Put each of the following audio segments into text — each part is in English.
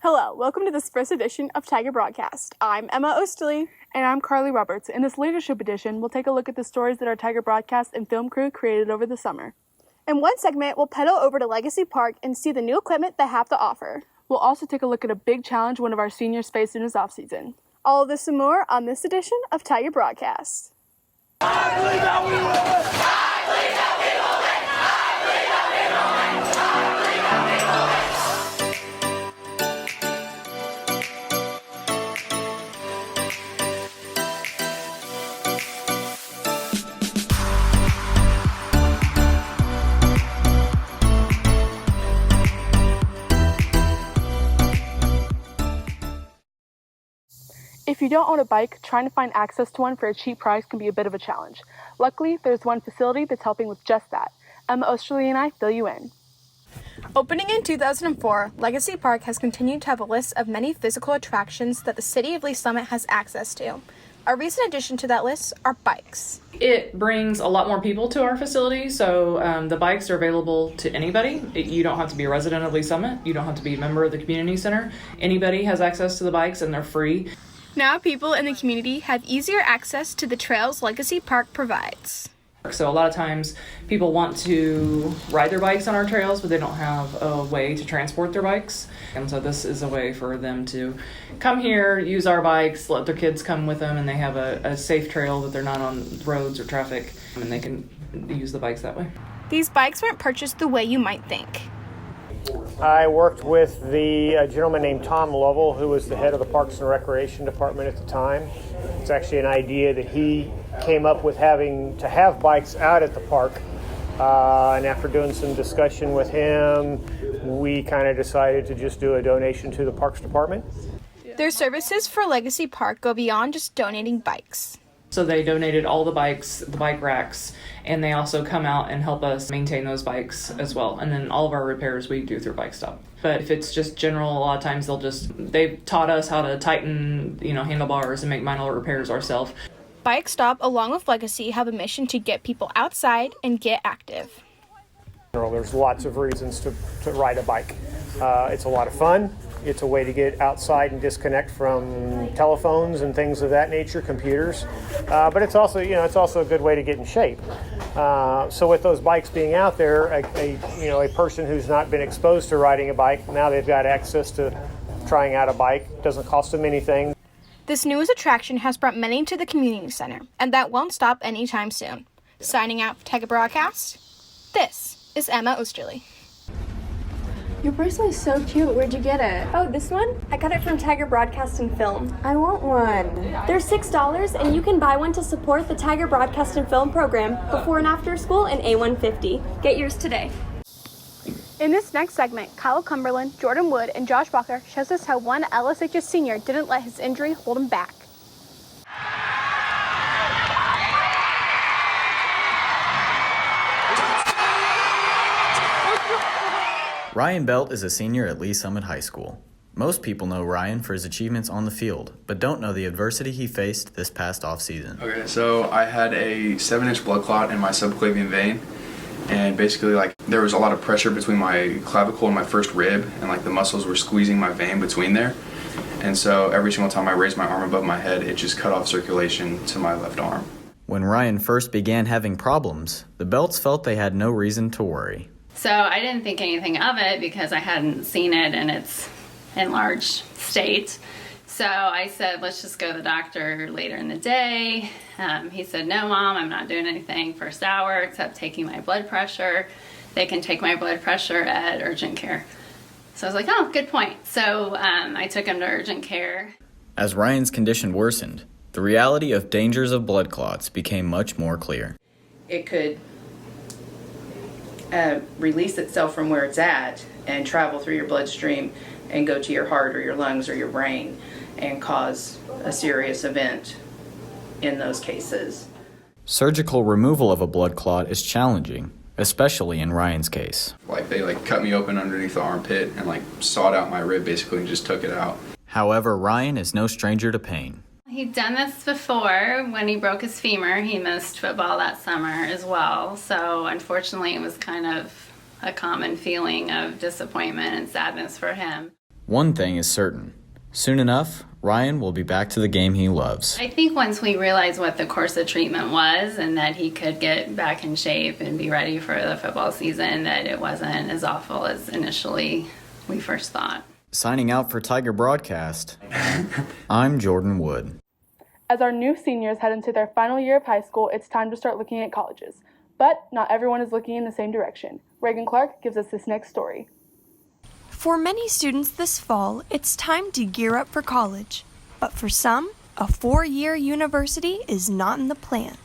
Hello, welcome to this first edition of Tiger Broadcast. I'm Emma Osterly. And I'm Carly Roberts. In this leadership edition, we'll take a look at the stories that our Tiger Broadcast and film crew created over the summer. In one segment, we'll pedal over to Legacy Park and see the new equipment they have to offer. We'll also take a look at a big challenge one of our seniors faced in his off-season. All of this and more on this edition of Tiger Broadcast. I believe that we will win! I believe that we will win! I believe that we will win! I believe that we will win! If you don't own a bike, trying to find access to one for a cheap price can be a bit of a challenge. Luckily, there's one facility that's helping with just that. Emma Osterly and I fill you in. Opening in 2004, Legacy Park has continued to have a list of many physical attractions that the City of Lee Summit has access to. A recent addition to that list are bikes. It brings a lot more people to our facility, so the bikes are available to anybody. You don't have to be a resident of Lee Summit. You don't have to be a member of the community center. Anybody has access to the bikes, and they're free. Now people in the community have easier access to the trails Legacy Park provides. So a lot of times people want to ride their bikes on our trails, but they don't have a way to transport their bikes. And so this is a way for them to come here, use our bikes, let their kids come with them, and they have a safe trail that they're not on roads or traffic, and they can use the bikes that way. These bikes weren't purchased the way you might think. I worked with the gentleman named Tom Lovell, who was the head of the Parks and Recreation Department at the time. It's actually an idea that he came up with, having to have bikes out at the park. And after doing some discussion with him, we kind of decided to just do a donation to the Parks Department. Their services for Legacy Park go beyond just donating bikes. So they donated all the bikes, the bike racks, and they also come out and help us maintain those bikes as well. And then all of our repairs we do through Bike Stop. But if it's just general, a lot of times they've taught us how to tighten, handlebars and make minor repairs ourselves. Bike Stop, along with Legacy, have a mission to get people outside and get active. There's lots of reasons to ride a bike. It's a lot of fun. It's a way to get outside and disconnect from telephones and things of that nature, computers. But it's also a good way to get in shape. So with those bikes being out there, a person who's not been exposed to riding a bike, now they've got access to trying out a bike. It doesn't cost them anything. This newest attraction has brought many to the community center, and that won't stop anytime soon. Signing out for Tiger Broadcast, this is Emma Osterly. Your bracelet is so cute. Where'd you get it? Oh, this one? I got it from Tiger Broadcast and Film. I want one. They're $6, and you can buy one to support the Tiger Broadcast and Film program before and after school in A150. Get yours today. In this next segment, Kyle Cumberland, Jordan Wood, and Josh Walker shows us how one LSHS senior didn't let his injury hold him back. Ryan Belt is a senior at Lee Summit High School. Most people know Ryan for his achievements on the field, but don't know the adversity he faced this past offseason. Okay, so I had a 7-inch blood clot in my subclavian vein, and basically there was a lot of pressure between my clavicle and my first rib, and the muscles were squeezing my vein between there. And so every single time I raised my arm above my head, it just cut off circulation to my left arm. When Ryan first began having problems, the Belts felt they had no reason to worry. So I didn't think anything of it because I hadn't seen it in its enlarged state. So I said, let's just go to the doctor later in the day. He said, no, Mom, I'm not doing anything first hour except taking my blood pressure. They can take my blood pressure at urgent care. So I was like, oh, good point. So I took him to urgent care. As Ryan's condition worsened, the reality of dangers of blood clots became much more clear. It could release itself from where it's at and travel through your bloodstream and go to your heart or your lungs or your brain and cause a serious event in those cases. Surgical removal of a blood clot is challenging, especially in Ryan's case. They cut me open underneath the armpit and sawed out my rib basically and just took it out. However, Ryan is no stranger to pain. He'd done this before. When he broke his femur, he missed football that summer as well. So unfortunately, it was kind of a common feeling of disappointment and sadness for him. One thing is certain. Soon enough, Ryan will be back to the game he loves. I think once we realized what the course of treatment was and that he could get back in shape and be ready for the football season, that it wasn't as awful as initially we first thought. Signing out for Tiger Broadcast, I'm Jordan Wood. As our new seniors head into their final year of high school, it's time to start looking at colleges. But not everyone is looking in the same direction. Reagan Clark gives us this next story. For many students this fall, it's time to gear up for college. But for some, a 4-year university is not in the plan.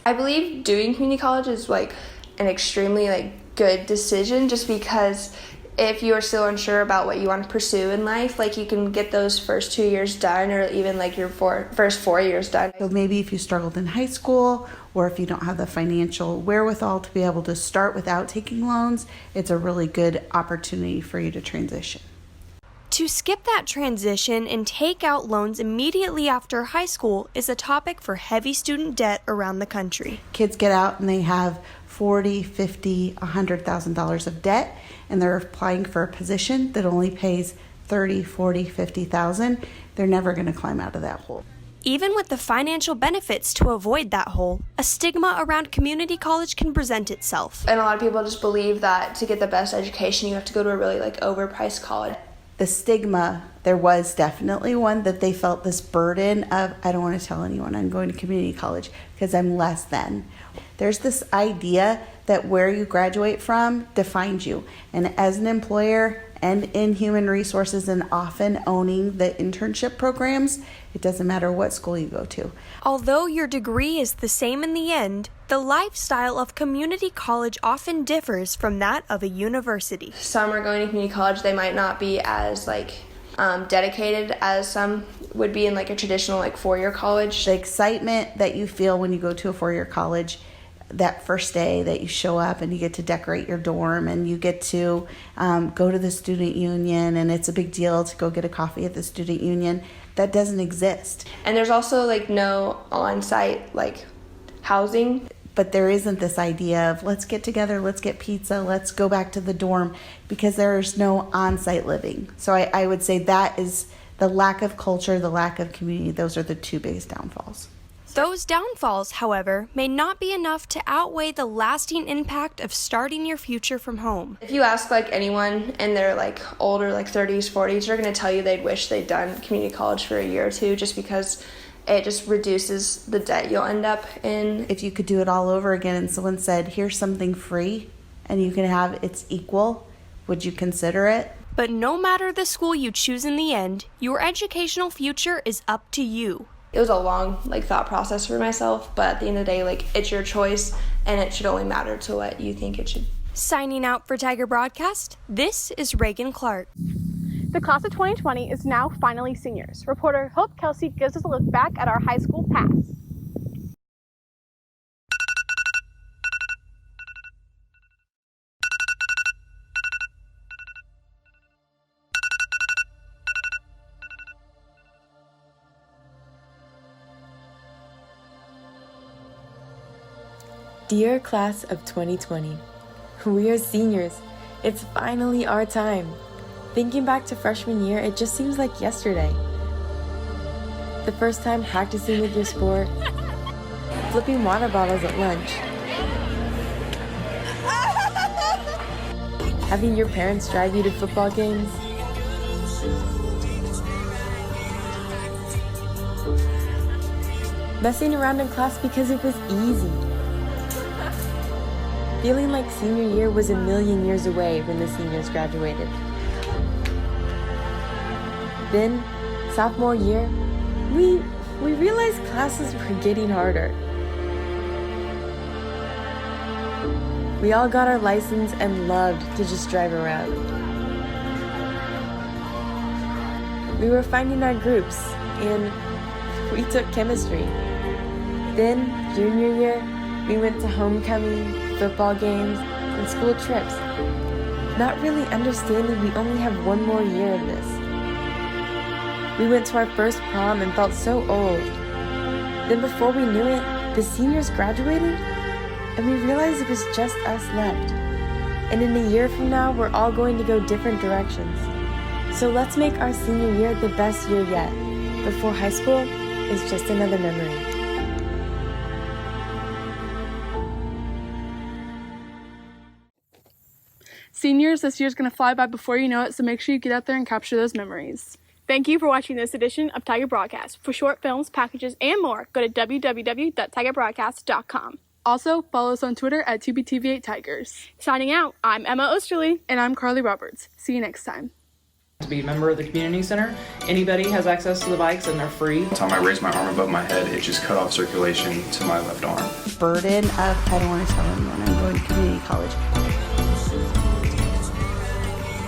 I believe doing community college is like an extremely good decision, just because if you are still unsure about what you want to pursue in life, you can get those first 2 years done, or even your first 4 years done. So maybe if you struggled in high school, or if you don't have the financial wherewithal to be able to start without taking loans, it's a really good opportunity for you to transition. To skip that transition and take out loans immediately after high school is a topic for heavy student debt around the country. Kids get out and they have $40,000, $50,000, $100,000 of debt, and they're applying for a position that only pays $30,000, $40,000, $50,000. They're never going to climb out of that hole. Even with the financial benefits to avoid that hole, a stigma around community college can present itself. And a lot of people just believe that to get the best education, you have to go to a really overpriced college. The stigma, there was definitely one that they felt this burden of, I don't want to tell anyone I'm going to community college because I'm less than. There's this idea that where you graduate from defines you. And as an employer and in human resources and often owning the internship programs, it doesn't matter what school you go to. Although your degree is the same in the end, the lifestyle of community college often differs from that of a university. Some are going to community college, they might not be as dedicated as some would be in a traditional 4-year college. The excitement that you feel when you go to a 4-year college, that first day that you show up and you get to decorate your dorm and you get to go to the student union, and it's a big deal to go get a coffee at the student union, that doesn't exist. And there's also no on-site housing. But there isn't this idea of let's get together, let's get pizza, let's go back to the dorm, because there's no on-site living. So I would say that is the lack of culture, the lack of community. Those are the two biggest downfalls. Those downfalls, however, may not be enough to outweigh the lasting impact of starting your future from home. If you ask anyone and they're older, 30s, 40s, they're going to tell you they'd wish they'd done community college for a year or two, just because it just reduces the debt you'll end up in. If you could do it all over again and someone said, here's something free and you can have its equal, would you consider it? But no matter the school you choose in the end, your educational future is up to you. It was a long thought process for myself, but at the end of the day, it's your choice, and it should only matter to what you think it should. Signing out for Tiger Broadcast, this is Reagan Clark. The class of 2020 is now finally seniors. Reporter Hope Kelsey gives us a look back at our high school past. Dear class of 2020, we are seniors. It's finally our time. Thinking back to freshman year, it just seems like yesterday. The first time practicing with your sport, flipping water bottles at lunch, having your parents drive you to football games, messing around in class because it was easy. Feeling like senior year was a million years away when the seniors graduated. Then, sophomore year, we realized classes were getting harder. We all got our license and loved to just drive around. We were finding our groups, and we took chemistry. Then, junior year, we went to homecoming, football games, and school trips, not really understanding we only have one more year of this. We went to our first prom and felt so old. Then before we knew it, the seniors graduated, and we realized it was just us left. And in a year from now, we're all going to go different directions. So let's make our senior year the best year yet, before high school is just another memory. Seniors, this year's going to fly by before you know it, so make sure you get out there and capture those memories. Thank you for watching this edition of Tiger Broadcast. For short films, packages, and more, go to www.tigerbroadcast.com. Also, follow us on Twitter at 2BTV8Tigers. Signing out, I'm Emma Osterly. And I'm Carly Roberts. See you next time. To be a member of the community center, anybody has access to the bikes and they're free. The time I raised my arm above my head, it just cut off circulation to my left arm. Burden of, I don't want to tell anyone I'm going to community college.